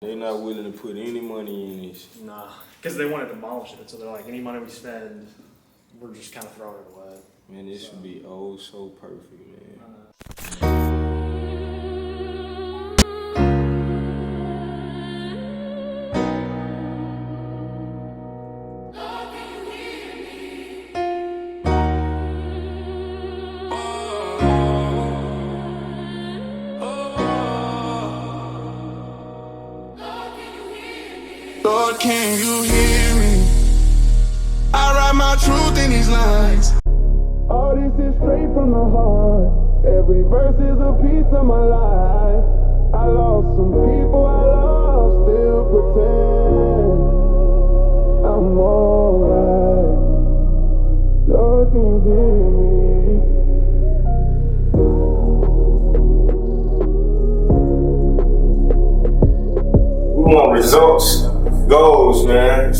They're not willing to put any money in this. Nah, because they want to demolish it. So they're like, any money we spend, we're just kind of throwing it away. Man, this would be oh so perfect, man. Lord, can you hear me? I write my truth in these lines. All this is straight from the heart. Every verse is a piece of my life. I lost some people I love, still pretend I'm alright. Lord, can you hear me? We want results, goals, man.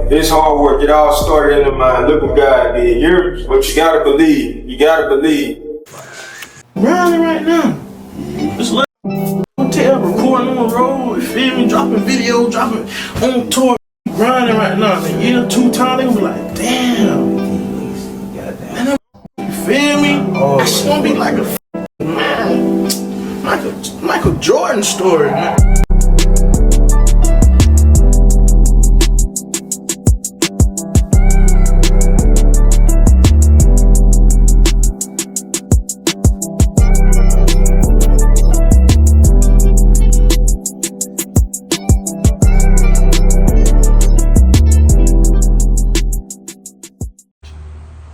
It's hard work. It all started in the mind. Look what God did. But you gotta believe. You gotta believe. Grinding right now. Just let hotel, recording on the road, you feel me? Dropping video, dropping on tour. Grinding right now. In a year, 2 times, they gonna be like, damn. Man, you feel me? That's gonna be like a man. Michael Jordan story, man.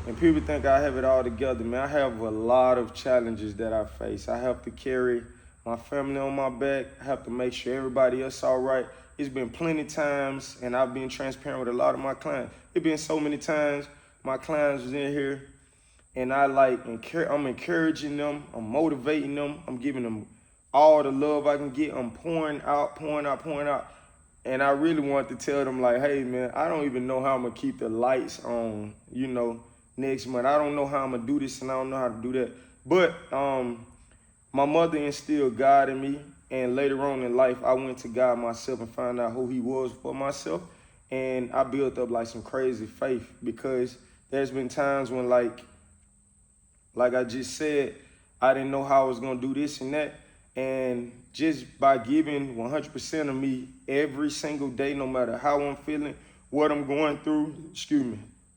And people think I have it all together, man. I have a lot of challenges that I face. I have to carry my family on my back. I have to make sure everybody else all right. It's been plenty times, and I've been transparent with a lot of my clients. It's been so many times my clients was in here, and I'm encouraging them, I'm motivating them, I'm giving them all the love I can get. I'm pouring out. And I really want to tell them, like, hey, man, I don't even know how I'm going to keep the lights on, next month. I don't know how I'm going to do this, and I don't know how to do that. But my mother instilled God in me, and later on in life, I went to God myself and found out who he was for myself, and I built up, like, some crazy faith, because there's been times when, like I just said, I didn't know how I was going to do this and that, and just by giving 100% of me every single day, no matter how I'm feeling, what I'm going through,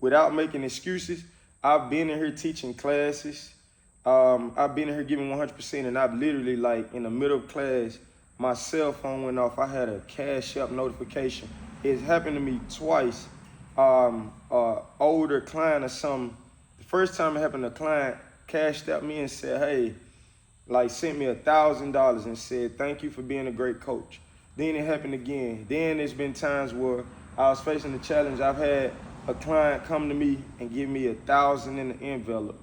without making excuses, I've been in here teaching classes. I've been in here giving 100%, and I've literally, like, in the middle of class, my cell phone went off. I had a Cash App notification. It's happened to me twice. Older client or something. The first time it happened, a client cashed out me and said, hey, like, sent me $1,000 and said, thank you for being a great coach. Then it happened again. Then there's been times where I was facing the challenge. I've had a client come to me and give me $1,000 in the envelope.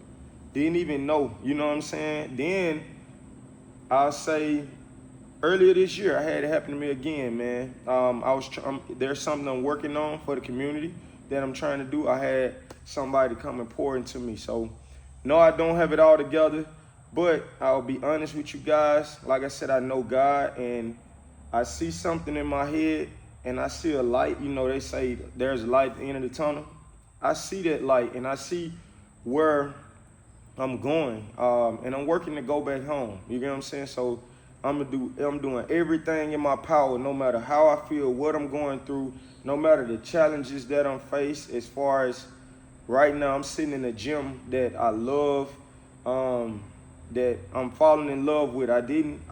Didn't even know, you know what I'm saying? Then I'll say earlier this year, I had it happen to me again, man. There's something I'm working on for the community that I'm trying to do. I had somebody come and pour into me. So, no, I don't have it all together. But I'll be honest with you guys. Like I said, I know God, and I see something in my head, and I see a light. They say there's a light at the end of the tunnel. I see that light, and I see where I'm going, and I'm working to go back home. You get what I'm saying? So I'm doing everything in my power, no matter how I feel, what I'm going through, no matter the challenges that I'm faced. As far as right now, I'm sitting in a gym that I love. That I'm falling in love with. I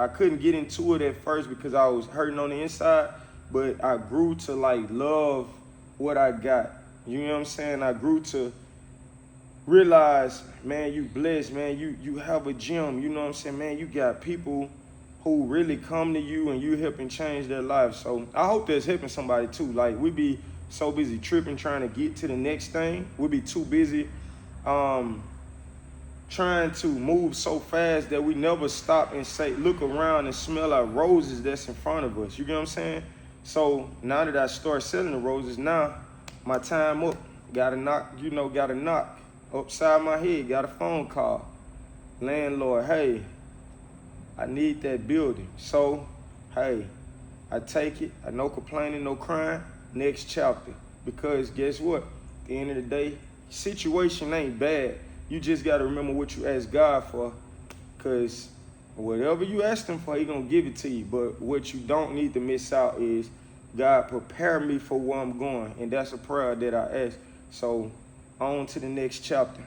couldn't get into it at first because I was hurting on the inside, but I grew to, like, love what I got. You know what I'm saying? I grew to realize, man, you blessed, man. You have a gym, you know what I'm saying? Man, you got people who really come to you and you helping change their lives. So I hope that's helping somebody too. Like, we be so busy tripping trying to get to the next thing. We be too busy trying to move so fast that we never stop and say, look around and smell our roses that's in front of us. You get what I'm saying? So now that I start selling the roses, now my time up. Gotta knock upside my head. Got a phone call. Landlord, hey, I need that building. So, hey, I take it. I no complaining, no crying. Next chapter. Because guess what? At the end of the day, situation ain't bad. You just got to remember what you asked God for. Because whatever you ask him for, he going to give it to you. But what you don't need to miss out is, God, prepare me for where I'm going. And that's a prayer that I ask. So on to the next chapter.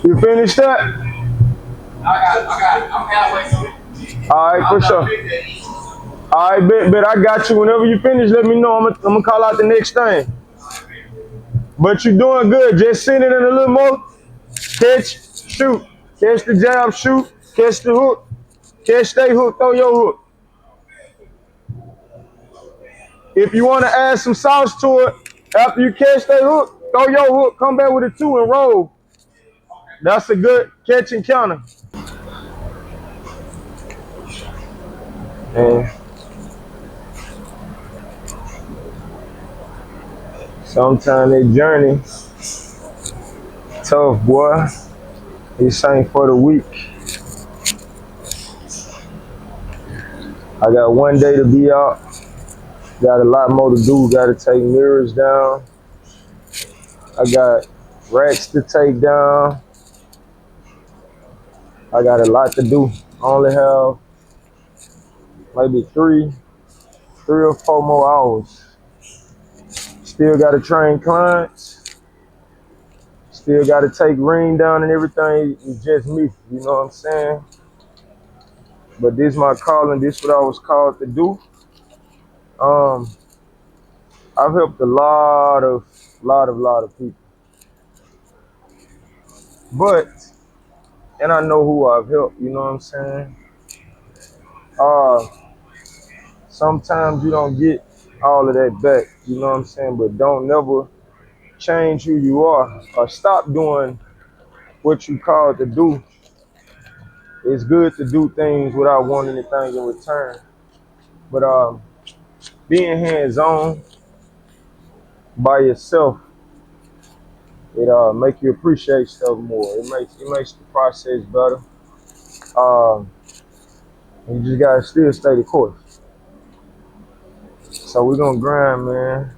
You finished that? I'm halfway through. All right, for sure. All right, bet. I got you. Whenever you finish, let me know. I'm gonna call out the next thing. But you're doing good. Just send it in a little more. Catch, shoot. Catch the jab, shoot. Catch the hook. Catch they hook, throw your hook. If you want to add some sauce to it, after you catch they hook, throw your hook, come back with a 2 and roll. That's a good catch and counter. And sometimes that journey, tough, boy. This ain't for the weak. I got one day to be out. Got a lot more to do. Got to take mirrors down. I got racks to take down. I got a lot to do. I only have maybe three or 4 more hours. Still got to train clients. Still got to take ring down and everything. It's just me, you know what I'm saying? But this is my calling. This is what I was called to do. I've helped a lot of people. And I know who I've helped, you know what I'm saying? Sometimes you don't get all of that back, you know what I'm saying? But don't never change who you are or stop doing what you called to do. It's good to do things without wanting anything in return. But being hands-on by yourself, it make you appreciate stuff more. It makes the process better. You just gotta still stay the course. So we're gonna grind, man.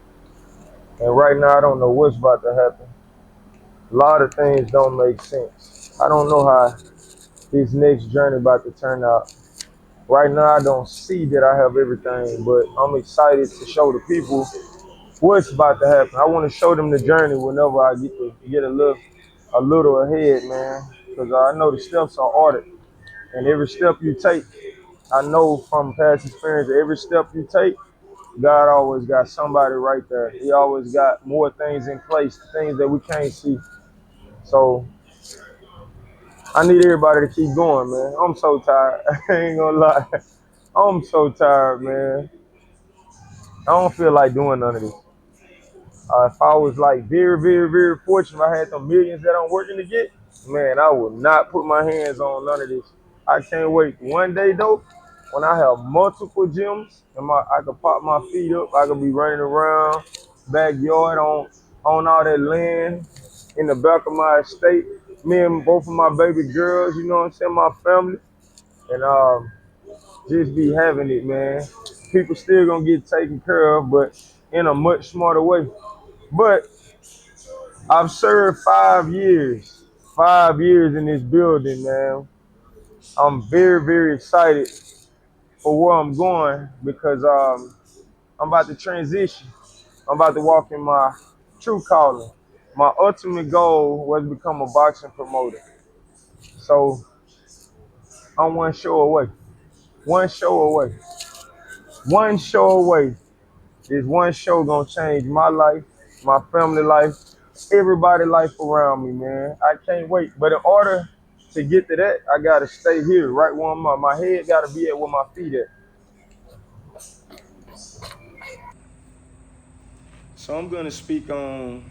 And right now I don't know what's about to happen. A lot of things don't make sense. I don't know how this next journey about to turn out. Right now I don't see that I have everything, but I'm excited to show the people what's about to happen. I want to show them the journey whenever I get a little ahead, man. Because I know the steps are ordered. And every step you take, I know from past experience, every step you take, God always got somebody right there. He always got more things in place, things that we can't see. So I need everybody to keep going, man. I'm so tired. I ain't gonna lie. I'm so tired, man. I don't feel like doing none of this. If I was like very, very, very fortunate, if I had some millions that I'm working to get, man, I would not put my hands on none of this. I can't wait. One day though, when I have multiple gyms and I could pop my feet up, I could be running around backyard on all that land in the back of my estate. Me and both of my baby girls, you know what I'm saying, my family, and just be having it, man. People still gonna get taken care of, but in a much smarter way. But I've served 5 years, 5 years in this building, man. I'm very, very excited for where I'm going because I'm about to transition. I'm about to walk in my true calling. My ultimate goal was to become a boxing promoter. So I'm one show away. One show away. One show away. This one show gonna change my life, my family life, everybody life around me, man. I can't wait. But in order to get to that, I gotta stay here, right where I'm at. My head gotta be at where my feet at. So I'm gonna speak on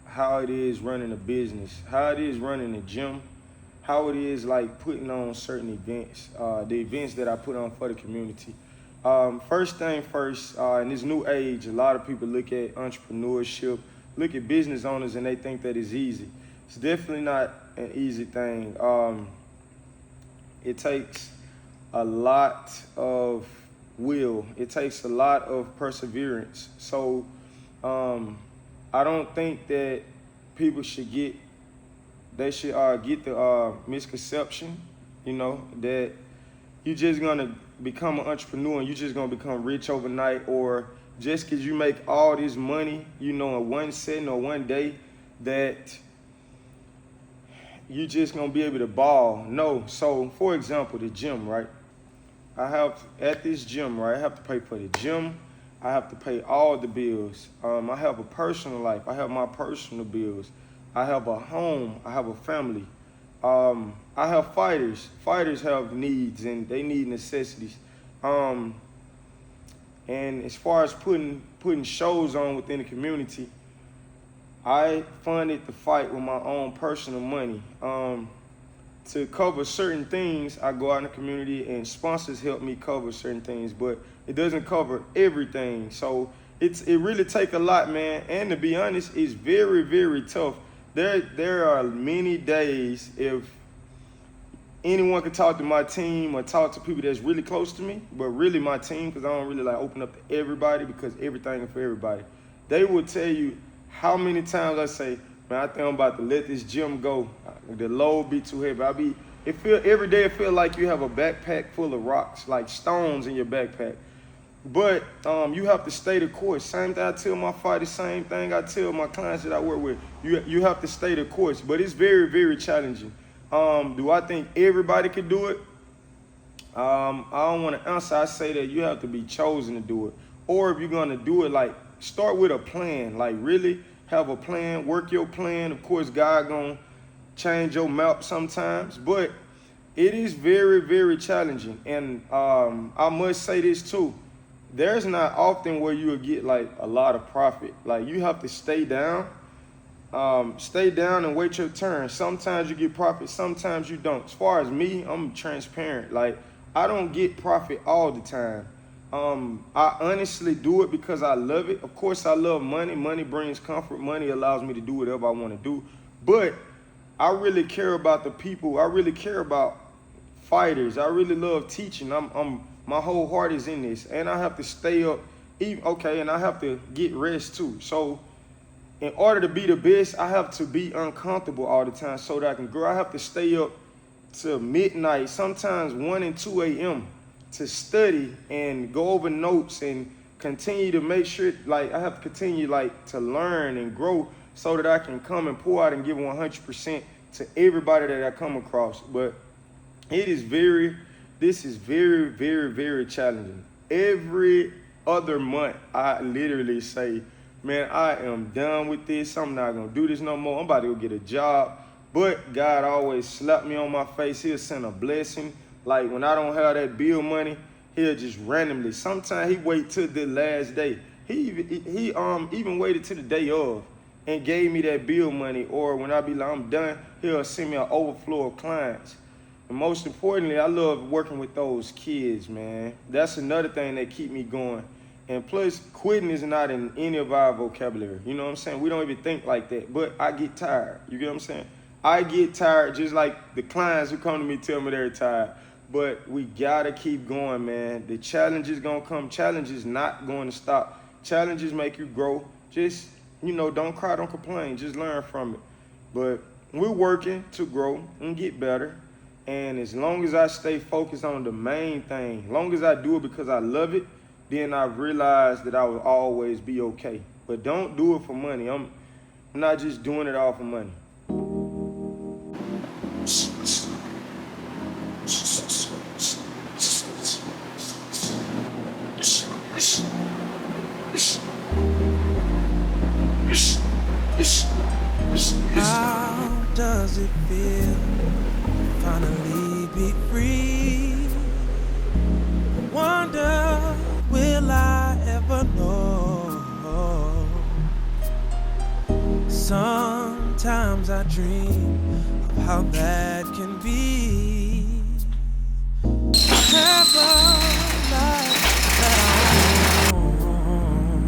how it is running a business, how it is running a gym, how it is like putting on certain events, the events that I put on for the community. First thing first, in this new age, a lot of people look at entrepreneurship, look at business owners, and they think that it's easy. It's definitely not an easy thing. It takes a lot of will. It takes a lot of perseverance. So I don't think that people should get the misconception, that you're just gonna become an entrepreneur and you're just gonna become rich overnight, or just because you make all this money, in one setting or one day, that you just gonna be able to ball. No. So for example, the gym, right? I have at this gym, right? I have to pay for the gym. I have to pay all the bills. I have a personal life. I have my personal bills. I have a home. I have a family. I have fighters. Fighters have needs and they need necessities. And as far as putting shows on within the community, I funded the fight with my own personal money. To cover certain things, I go out in the community and sponsors help me cover certain things, but it doesn't cover everything. So it really take a lot, man. And to be honest, it's very, very tough. There are many days, if anyone could talk to my team or talk to people that's really close to me, but really my team, because I don't really like open up to everybody because everything is for everybody. They will tell you how many times I say, man, I think I'm about to let this gym go. The load be too heavy. Every day it feel like you have a backpack full of rocks, like stones in your backpack. But you have to stay the course. Same thing I tell my fighters, same thing I tell my clients that I work with. You have to stay the course, but it's very, very challenging. Do I think everybody could do it? I don't want to answer. I say that you have to be chosen to do it. Or if you're going to do it, like, start with a plan. Like, really have a plan, work your plan. Of course, God gonna change your map sometimes, but it is very, very challenging. And I must say this too. There's not often where you will get like a lot of profit. Like, you have to stay down and wait your turn. Sometimes you get profit, sometimes you don't. As far as me, I'm transparent. Like, I don't get profit all the time. I honestly do it because I love it. Of course, I love money. Money brings comfort. Money allows me to do whatever I want to do. But I really care about the people. I really care about fighters. I really love teaching. My whole heart is in this, and I have to stay up. And I have to get rest too. So, in order to be the best, I have to be uncomfortable all the time so that I can grow. I have to stay up till midnight, sometimes 1 and 2 a.m. to study and go over notes and continue to make sure, like, I have to continue, like, to learn and grow so that I can come and pour out and give 100% to everybody that I come across. But this is very, very, very challenging. Every other month, I literally say, man, I am done with this. I'm not gonna do this no more. I'm about to go get a job. But God always slapped me on my face. He'll send a blessing. Like when I don't have that bill money, he'll just randomly. Sometimes he wait till the last day. He even waited till the day of and gave me that bill money. Or when I be like I'm done, he'll send me an overflow of clients. And most importantly, I love working with those kids, man. That's another thing that keep me going. And plus, quitting is not in any of our vocabulary. You know what I'm saying? We don't even think like that. But I get tired. You get what I'm saying? I get tired just like the clients who come to me tell me they're tired. But we gotta keep going, man. The challenge is gonna come. Challenge is not going to stop. Challenges make you grow. Just, don't cry, don't complain. Just learn from it. But we're working to grow and get better. And as long as I stay focused on the main thing, as long as I do it because I love it, then I realize that I will always be okay. But don't do it for money. I'm not just doing it all for money. How does it feel to finally be free? I wonder, will I ever know? Sometimes I dream of how that can be. Have a life that I own.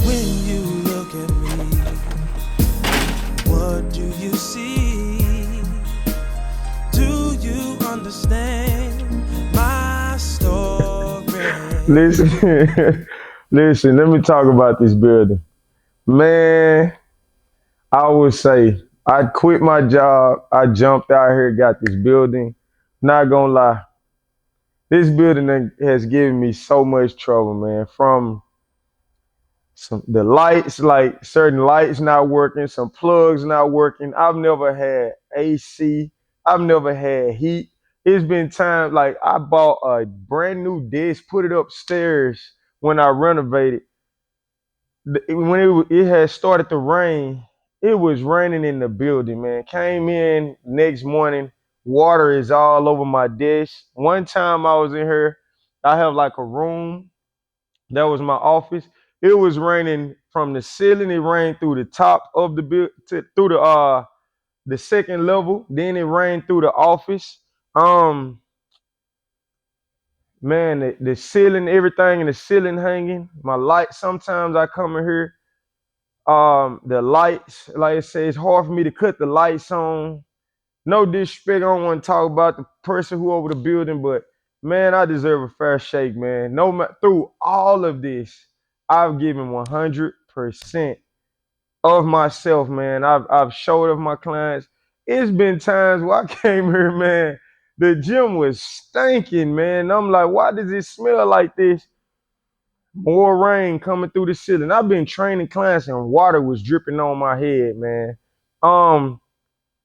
When you look at me, what do you see? Do you understand my story? Listen, listen, let me talk about this building. Man, I would say I quit my job. I jumped out here, got this building. Not gonna lie, this building has given me so much trouble, man. From the lights, like certain lights not working, some plugs not working. I've never had AC. I've never had heat. It's been times like I bought a brand new desk, put it upstairs when I renovated. When it had started to rain, it was raining in the building, man. Came in next morning, water is all over my desk. One time I was in here, I have like a room that was my office. It was raining from the ceiling. It rained through the top of the through the second level. Then it rained through the office. Um, man, the ceiling, everything in the ceiling hanging. My light. Sometimes I come in here. The lights, like I say, it's hard for me to cut the lights on. No disrespect, I don't want to talk about the person who over the building, but man, I deserve a fair shake, man. Through all of this, I've given 100% of myself, man. I've showed up my clients. It's been times where I came here, man. The gym was stinking, man. I'm like, why does it smell like this? More rain coming through the ceiling. I've been training clients and water was dripping on my head, man. Um,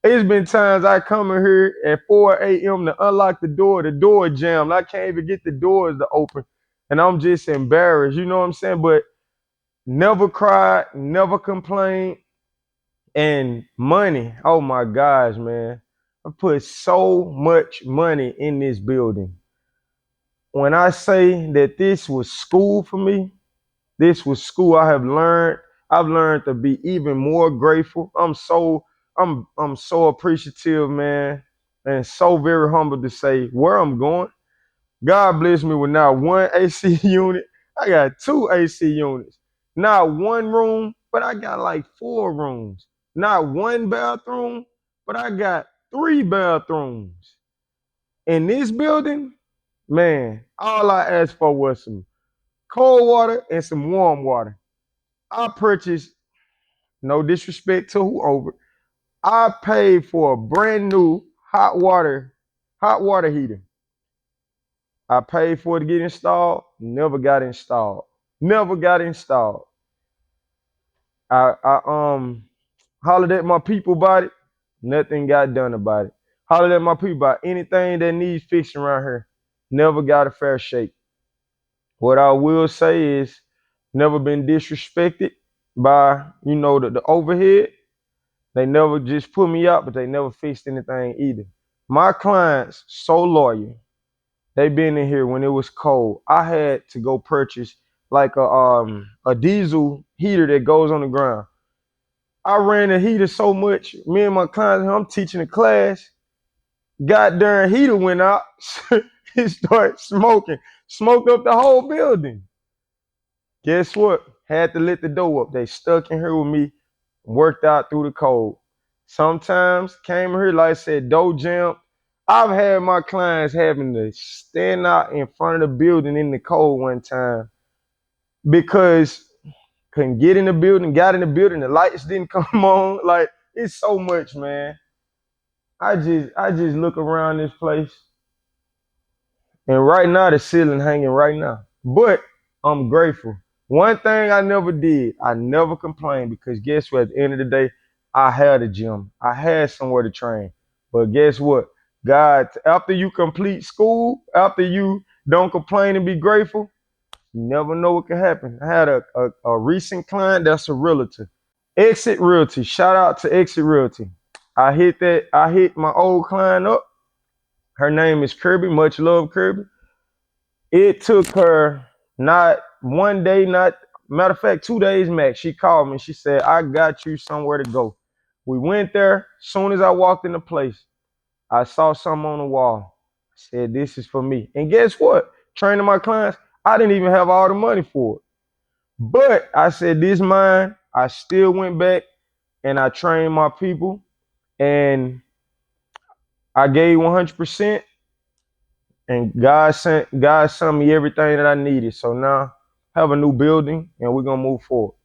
it's been times I come in here at 4 a.m. to unlock the door jammed. I can't even get the doors to open. And I'm just embarrassed, you know what I'm saying? But never cried, never complained. And money, oh my gosh, man. I put so much money in this building. When I say that this was school for me, this was school. I've learned to be even more grateful. I'm so appreciative, man, and so very humble to say where I'm going. God bless me with not one AC unit. I got 2 AC units. Not one room, but I got like 4 rooms. Not one bathroom, but I got 3 bathrooms. In this building, man, all I asked for was some cold water and some warm water. I purchased, no disrespect to whoever, I paid for a brand new hot water heater. I paid for it to get installed, never got installed. Never got installed. I hollered at my people about it, nothing got done about it. Hollered at my people about anything that needs fixing around here, never got a fair shake. What I will say is never been disrespected by, you know, the overhead. They never just put me out, but they never fixed anything either. My clients, so loyal. They been in here when it was cold. I had to go purchase like a diesel heater that goes on the ground. I ran the heater so much, me and my clients, I'm teaching a class, goddamn heater went out, it started smoking, smoked up the whole building. Guess what? Had to let the door up. They stuck in here with me, worked out through the cold. Sometimes came here, like I said, door jam. I've had my clients having to stand out in front of the building in the cold one time because couldn't get in the building, got in the building, the lights didn't come on. Like, it's so much, man. I just look around this place, and right now the ceiling hanging right now. But I'm grateful. One thing I never did, I never complained because guess what? At the end of the day, I had a gym. I had somewhere to train. But guess what? God, after you complete school, after you don't complain and be grateful, you never know what can happen. I had a recent client that's a realtor. Exit Realty. Shout out to Exit Realty. I hit my old client up. Her name is Kirby. Much love, Kirby. It took her not one day, not matter of fact, 2 days max. She called me. She said, I got you somewhere to go. We went there. Soon as I walked in the place, I saw something on the wall. I said, this is for me. And guess what? Training my clients, I didn't even have all the money for it. But I said, this mine. I still went back and I trained my people and I gave 100%. And God sent me everything that I needed. So now I have a new building and we're gonna move forward.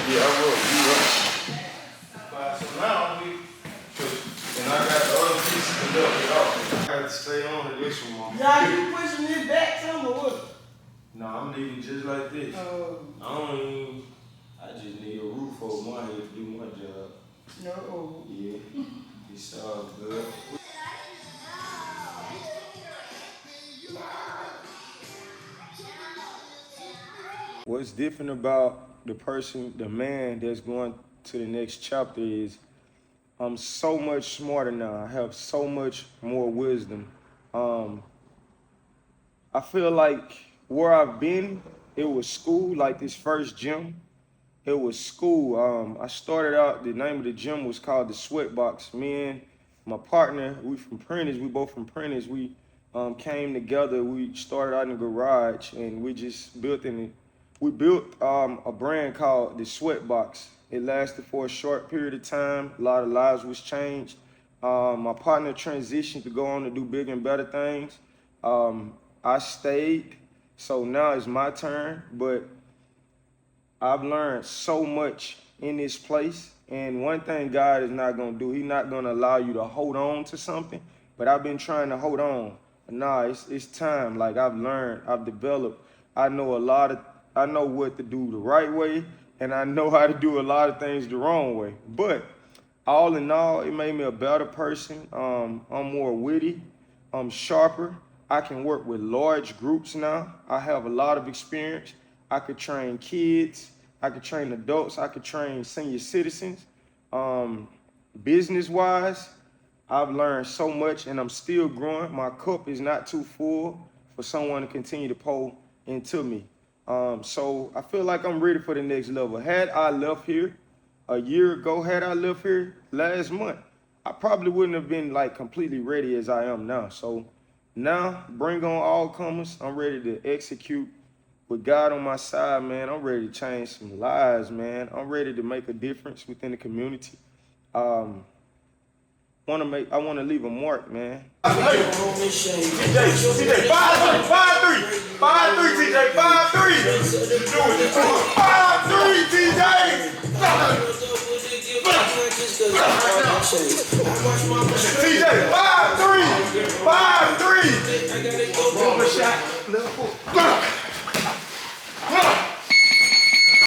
Yeah, I will. You right. So now and I got the other pieces to dump it off. I got to stay on to this one, Mom. Nah, you pushing this back some or what? No, I'm leaving just like this. I just need a roof over my head to do my job. No. Yeah, it's all good. What's different about the man that's going to the next chapter is I'm so much smarter now. I have so much more wisdom. I feel like where I've been, it was school, like this first gym. It was school. I started out, the name of the gym was called the Sweatbox. Me and my partner, we from Prentice, we both from Prentice. We came together, we started out in the garage and we just built a brand called the Sweatbox. It lasted for a short period of time. A lot of lives was changed. My partner transitioned to go on to do bigger and better things. I stayed, so now it's my turn, but I've learned so much in this place. And one thing God is not gonna do, He's not gonna allow you to hold on to something, but I've been trying to hold on. Nah, it's time. Like I've learned, I've developed. I know what to do the right way, and I know how to do a lot of things the wrong way. But all in all, it made me a better person. I'm more witty, I'm sharper. I can work with large groups now. I have a lot of experience. I could train kids, I could train adults, I could train senior citizens. Business-wise, I've learned so much and I'm still growing. My cup is not too full for someone to continue to pour into me. So I feel like I'm ready for the next level. Had I left here a year ago, had I left here last month, I probably wouldn't have been like completely ready as I am now. So now, bring on all comers. I'm ready to execute with God on my side, man. I'm ready to change some lives, man. I'm ready to make a difference within the community. I want to leave a mark, man. TJ, 5-3, TJ, 5-3. You do it. 5-3, TJ. TJ, 5-3, 5-3. One shot, left foot.